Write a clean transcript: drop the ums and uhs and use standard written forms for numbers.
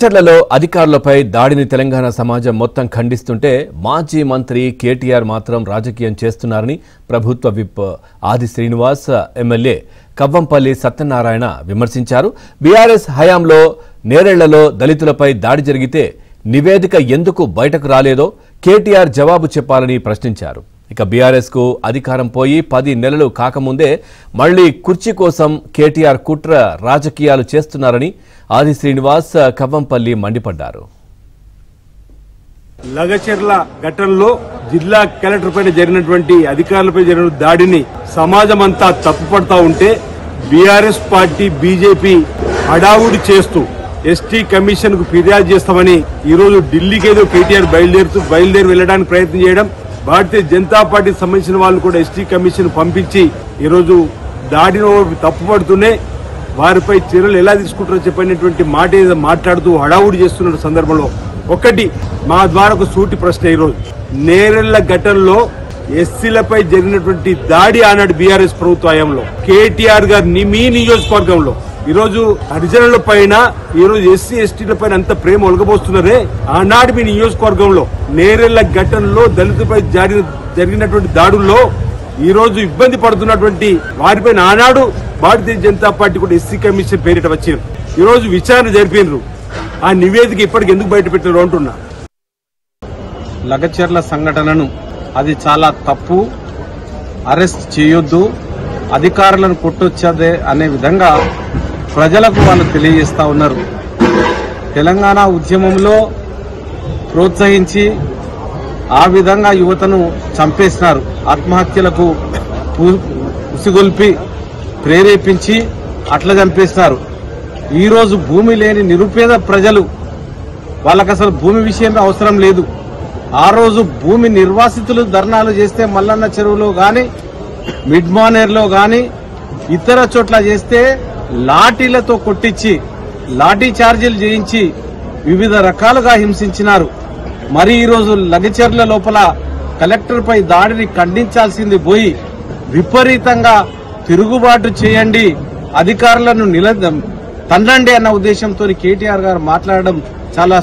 చర్లలో అధికారులపై దాడిని తెలంగాణ సమాజం మొత్తం ఖండిస్తుంటే మాజీ మంత్రి కేటీఆర్ మాత్రం రాజకీయం చేస్తున్నారని ప్రభుత్వ విప్ ఆది శ్రీనివాస్ ఎమ్మెల్యే కవ్వంపల్లి సత్యనారాయణ విమర్శించారు. బీఆర్ఎస్ హయాంలో నేరెళ్లలో దళితులపై దాడి జరిగితే నివేదిక ఎందుకు బయటకు రాలేదో కేటీఆర్ జవాబు చెప్పాలని ప్రశ్నించారు. ఇక బీఆర్ఎస్ కు అధికారం పోయి 10 నెలలు కాకముందే మళ్లీ కుర్చీ కోసం కేటీఆర్ కుట్ర రాజకీయాలు చేస్తున్నారని ఆది శ్రీనివాస్ కవ్వంపల్లి మండిపడ్డారు. లగచర్ల ఘటనలో జిల్లా కలెక్టర్ పైన జరిగినటువంటి అధికారులపై జరిగిన దాడిని సమాజం అంతా తప్పుపడతా ఉంటే బీఆర్ఎస్ పార్టీ బీజేపీ హడావుడి చేస్తూ ఎస్టీ కమిషన్ కు ఫిర్యాదు చేస్తామని ఈ రోజు ఢిల్లీకి ఏదో కేటీఆర్ బయలుదేరి వెళ్లడానికి ప్రయత్నం చేయడం, భారతీయ జనతా పార్టీకి సంబంధించిన వాళ్ళు కూడా ఎస్టీ కమిషన్ పంపించి ఈ రోజు దాడిని తప్పుపడుతూనే వారిపై చర్యలు ఎలా తీసుకుంటారో చెప్పినటువంటి మాట ఏదో మాట్లాడుతూ హడావుడి చేస్తున్న సందర్భంలో ఒకటి మా ద్వారా ఒక సూటి ప్రశ్న. ఈరోజు నేరెళ్ల ఘటనలో ఎస్సీలపై జరిగినటువంటి దాడి ఆనాడు బీఆర్ఎస్ ప్రభుత్వ హయాంలో కేటీఆర్ గారు మీ నియోజకవర్గంలో ఈరోజు హరిజనుల పైన ఈరోజు ఎస్సీ ఎస్టీల పైన అంత ప్రేమ ఒలగబోస్తున్నారే, ఆనాడు మీ నియోజకవర్గంలో నేరెళ్ల ఘటనలో దళితులపై జరిగినటువంటి దాడుల్లో ఈ రోజు ఇబ్బంది పడుతున్నటువంటి వారిపైన ఆనాడు భారతీయ జనతా పార్టీ కూడా ఎస్సీ కమిషన్ పేరిట వచ్చారు. ఈ రోజు విచారణ జరిపినారు. ఆ నివేదిక ఇప్పటికి ఎందుకు బయట పెట్టారు అంటున్నా. లగచర్ల సంఘటనను అది చాలా తప్పు, అరెస్ట్ చేయొద్దు, అధికారులను కొట్టొచ్చదే అనే విధంగా ప్రజలకు వాళ్ళు తెలియజేస్తా ఉన్నారు. తెలంగాణ ఉద్యమంలో ప్రోత్సహించి ఆ విధంగా యువతను చంపేసినారు. ఆత్మహత్యలకు ఉసిగొల్పి ప్రేరేపించి అట్లా చంపేసినారు. ఈరోజు భూమి లేని నిరుపేద ప్రజలు, వాళ్ళకు అసలు భూమి విషయం అవసరం లేదు. ఆ రోజు భూమి నిర్వాసితులు ధర్నాలు చేస్తే మల్లన్న చెరువులో గాని మిడ్ మానేర్లో గాని ఇతర చోట్ల చేస్తే లాఠీలతో కొట్టించి లాఠీ చార్జీలు చేయించి వివిధ రకాలుగా హింసించినారు. మరి ఈరోజు లగచర్ల లోపల కలెక్టర్పై దాడిని ఖండించాల్సింది పోయి విపరీతంగా తిరుగుబాటు చేయండి, అధికారులను తన్నండి అన్న ఉద్దేశంతో కేటీఆర్ గారు మాట్లాడడం చాలా